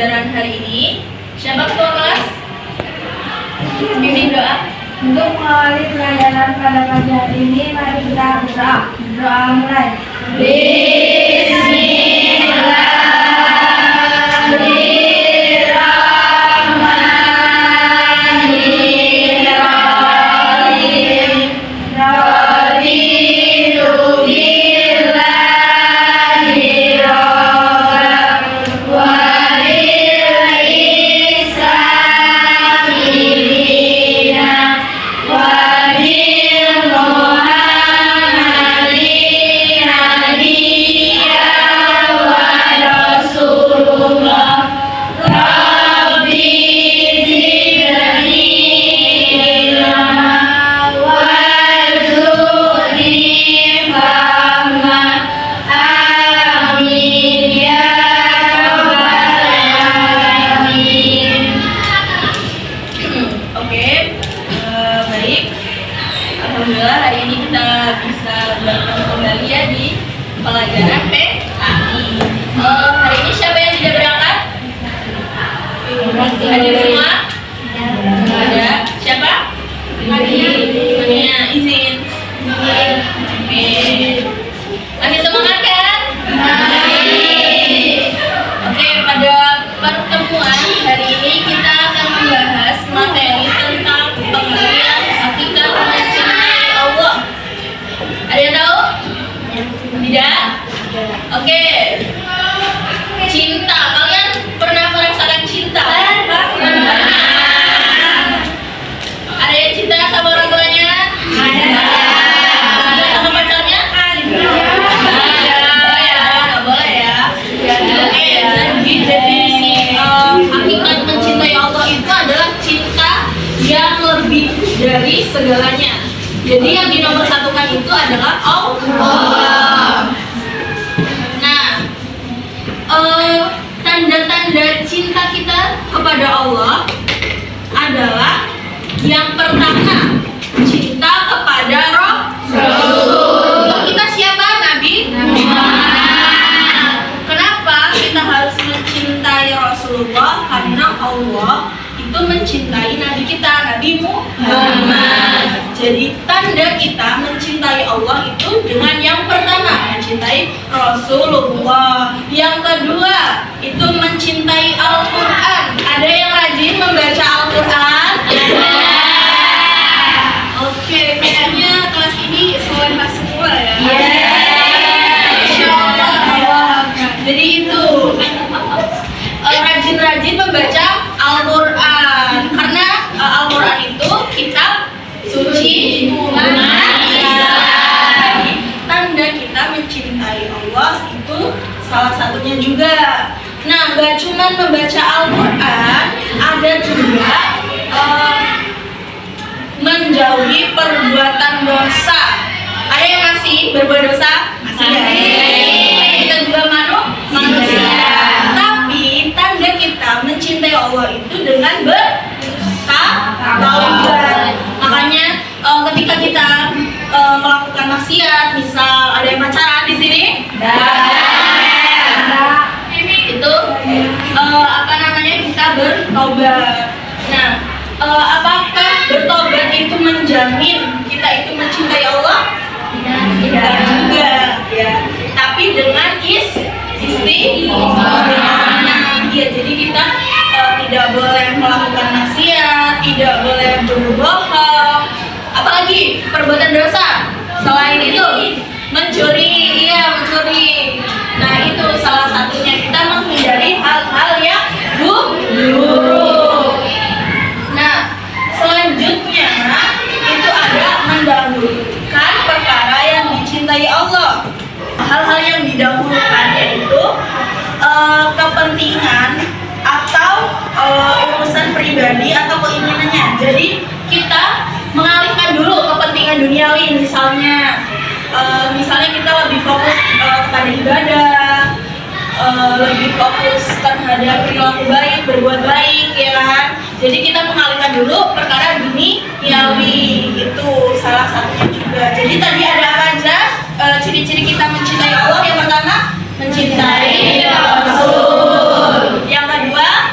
pelajaran hari ini. Siapa ketua kelas? Pimpin doa. Untuk mengawali pelajaran pada pagi hari ini, mari kita berdoa. Doa mulai. Alhamdulillah hari ini kita bisa bertemu kembali ya di pelajaran PAI. Hari ini siapa yang tidak berangkat? Hadir semua? Ada. Siapa? Mania izin. Masih semangat kan? Oke, pada pertemuan hari ini kita akan membahas materi tentang pengertian hakikat mencintai Allah. Ada yang tahu? Tidak? Oke. Cinta, kalian pernah merasakan cinta? Ada yang cinta sama orang tuanya? Ada. Sama pacarnya? Ada. Ya, nggak boleh ya. Oke, jadi definisi hakikat mencintai Allah itu adalah cinta yang lebih dari segalanya. Jadi yang dinomorsatukan itu adalah Allah. Nah, tanda-tanda cinta kita kepada Allah adalah yang pertama, cinta kepada Rasul. Kita siapa? Nabi Muhammad. Kenapa kita harus mencintai Rasulullah? Karena Allah itu mencintai Nabi kita, Nabi Muhammad. Jadi tanda kita mencintai Allah itu dengan yang pertama, mencintai Rasulullah. Yang kedua, itu mencintai Al-Quran. Ada yang rajin membaca Al-Quran? Oke, kayaknya kelas ini solehah semua ya. Insya Allah. Jadi itu rajin-rajin membaca Al-Quran, karena Al-Quran itu kitab suci umat Islam. Tanda kita mencintai Allah itu salah satunya juga. Nah, gak cuma membaca Al-Quran, ada juga menjauhi perbuatan dosa. Ada yang masih berbuat dosa? Masih. Kita juga manusia. Tapi tanda kita mencintai Allah itu dengan bertaubat. Makanya ketika kita melakukan maksiat, misal ada yang pacaran di sini, itu kita bertobat. Nah, apakah bertobat itu menjamin kita itu mencintai Allah? Tidak juga, ya. Tapi dengan istiqomah. Ya, jadi kita tidak boleh melakukan maksiat, tidak boleh berbohong. Apalagi perbuatan dosa. Selain itu, mencuri, mencuri. Nah, itu salah satunya, kita menghindari hal-hal yang buruk. Nah, selanjutnya itu ada mendahulukan perkara yang dicintai Allah. Hal-hal yang didahulukan yaitu kepentingan atau urusan pribadi atau keinginannya. Jadi kita mengalihkan dulu kepentingan duniawi, misalnya kita lebih fokus kepada ibadah, lebih fokus terhadap perilaku baik, berbuat baik, ya kan? Jadi kita mengalihkan dulu perkara duniawi, itu salah satunya juga. Jadi tadi ada apa aja ciri-ciri kita mencintai Allah? Yang pertama, mencintai Rasul. Yang kedua,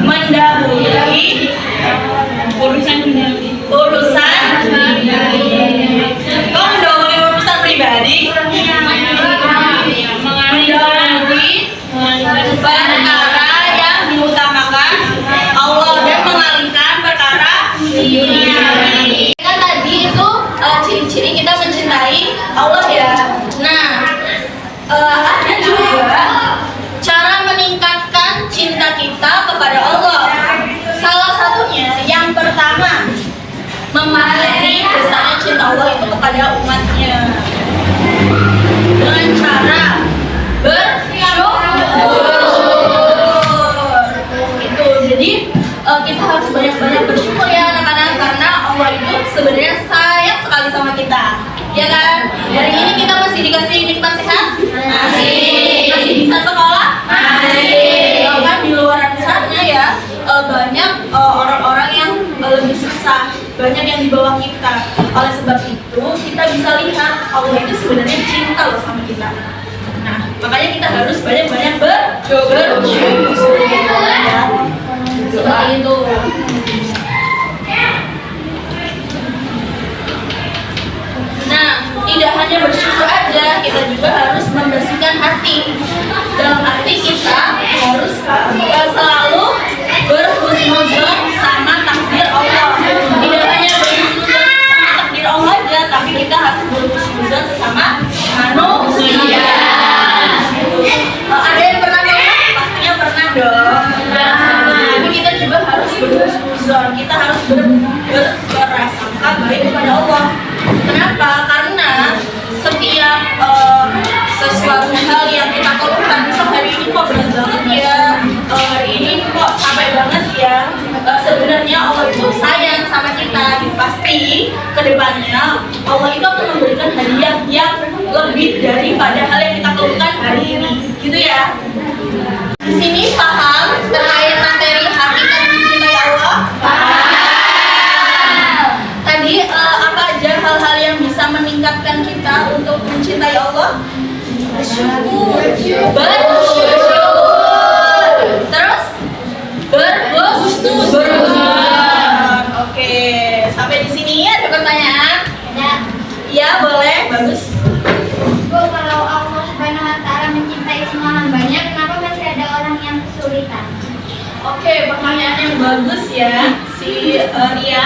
mendahului urusan duniawi. Kok mendahului urusan pribadi? Mendahului perkara yang diutamakan Allah dan mengalihkan perkara duniawi. Kan tadi itu ciri-ciri kita mencintai Allah ya. Nah, ada juga cara meningkatkan cinta kita kepada Allah. Salah satunya yang pertama, memahami besarnya cinta Allah itu kepada umatnya dengan cara bersyukur. Itu jadi kita harus banyak-banyak bersyukur ya anak-anak, karena Allah itu sebenarnya sayang sekali sama kita, ya kan? Hari ini kita masih dikasih nikmat sehat, masih bisa sekolah, kan di luar sana ya banyak orang-orang yang lebih susah, banyak yang di bawah kita. Oleh sebab itu kita bisa lihat Allah itu sebenarnya cinta loh sama kita. Nah, makanya kita harus banyak-banyak bersyukur ya. Seperti itu. Nah, tidak hanya bersyukur aja, kita juga harus membersihkan hati. Dalam arti kita harus selalu berhusnuzon sama takdir Allah. Tidak hanya berhusnuzon sama takdir Allah aja, tapi kita harus berhusnuzon sesama manusia. Ada yang pernah ngomong? Pastinya pernah dong. Tapi kita juga harus berhusnuzon. Kita harus berprasangka baik kepada Allah. Kenapa? Karena setiap sesuatu hal yang kita keluhkan, misal hari ini kok berat banget ya, hari ini kok capek banget ya, sebenarnya Allah itu sayang sama kita. Pasti kedepannya Allah itu akan memberikan hadiah yang lebih daripada hal yang kita keluhkan hari ini, gitu ya. Di sini paham terkait materi hakikat mencintai Allah? Tadi apa aja hal-hal yang bisa meningkatkan kita untuk mencintai Allah? Bersyukur. Terus berhusnuzon. Oke, sampai di sini ada pertanyaan? Ya, boleh, bagus. Bu, kalau Allah Subhanahu wa Ta'ala mencintai semua hambanya, kenapa masih ada orang yang kesulitan? Oke, pertanyaan yang bagus ya, si Ria.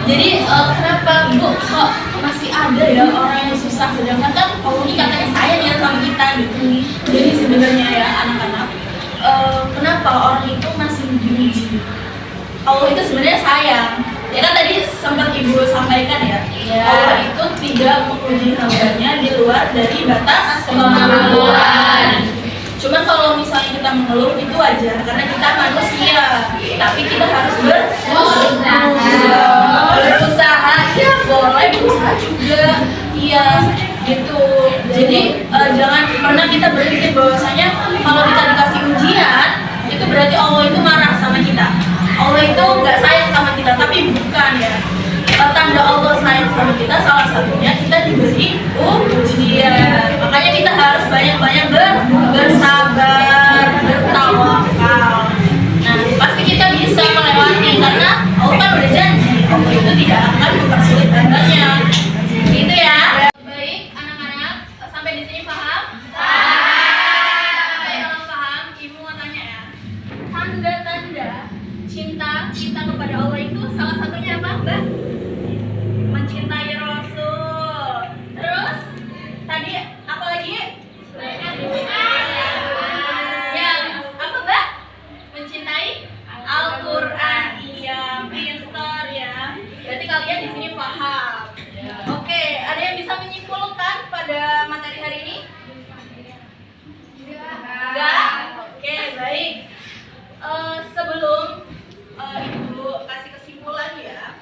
Jadi kenapa Bu kok masih ada ya orang yang susah, sedangkan kan Allah ini katanya sayang ya sama kita gitu. Jadi sebenarnya ya anak-anak, kenapa orang itu masih diuji? Allah itu sebenarnya sayang. Ya kan tadi sempat Ibu sampaikan ya, Allah itu tidak menguji hambanya di luar dari batas kemampuan. Cuman kalau misalnya kita mengeluh itu wajar karena kita manusia, tapi kita harus berusaha. Ya boleh berusaha juga, iya gitu. Jadi jangan pernah kita berpikir bahwasanya kalau kita dikasih ujian itu berarti Allah itu marah sama kita. Allah itu nggak sayang sama kita, tapi bukan ya. Tanda Allah sayang sama kita salah satunya kita diberi ujian. Makanya kita harus banyak-banyak bersabar, bertawakal. Nah, pasti kita bisa melewati karena Allah kan udah janji Allah itu tidak akan mempersulit hambanya. Gitu ya. Baik, anak-anak, sampai di sini paham? Baik, kalau paham, Ibu mau tanya ya. Tanda-tanda cinta kita kepada Allah itu salah satunya apa, Mbak? Mencintai Rasul. Terus tadi apa lagi? Ya, apa Mbak? Mencintai Al-Qur'an. Iya, pintar ya. Berarti kalian di sini paham. Oke, ada yang bisa menyimpulkan pada materi hari ini? Enggak? Oke, baik. Sebelum Ibu kasih kesimpulan ya,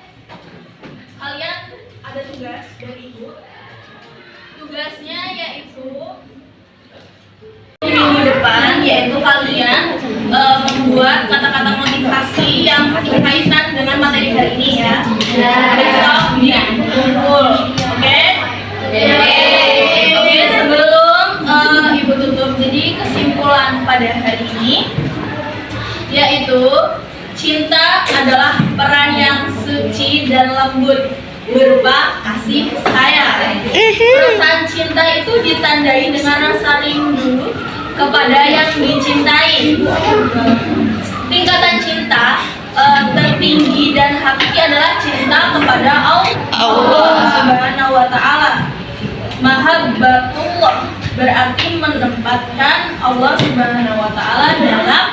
ini, yaitu cinta adalah peran yang suci dan lembut berupa kasih sayang. Perasaan cinta itu ditandai dengan rasa rindu kepada yang dicintai. Tingkatan cinta tertinggi dan hakiki adalah cinta kepada Allah Subhanahu wa Ta'ala. Mahabbatullah berarti menempatkan Allah Subhanahu wa Ta'ala dalam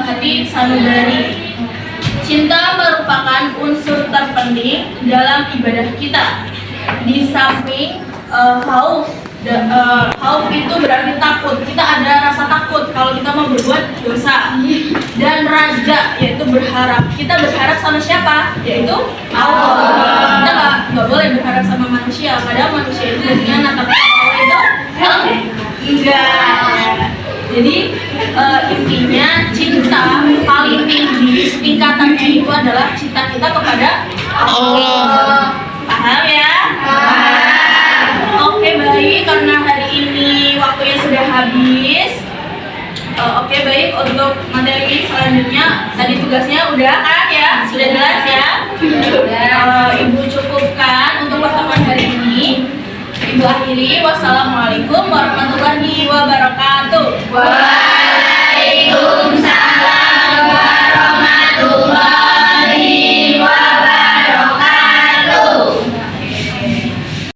hati sanubari. Cinta merupakan unsur terpenting dalam ibadah kita. Di samping khauf itu berarti takut. Kita ada rasa takut kalau kita mau berbuat dosa. Dan raja yaitu berharap. Kita berharap sama siapa? Yaitu Allah. Kita nggak boleh berharap sama manusia. Padahal manusia itu dengan natap Allah itu enggak. Jadi intinya cinta paling tinggi tingkatannya itu adalah cinta kita kepada Allah. Paham ya? Oke, baik, karena hari ini waktunya sudah habis. Oke, baik, untuk materi selanjutnya tadi tugasnya udah kan ya? Sudah jelas ya? Ibu cukupkan untuk pertemuan hari ini. Ibu akhiri, wassalamualaikum warahmatullahi wabarakatuh.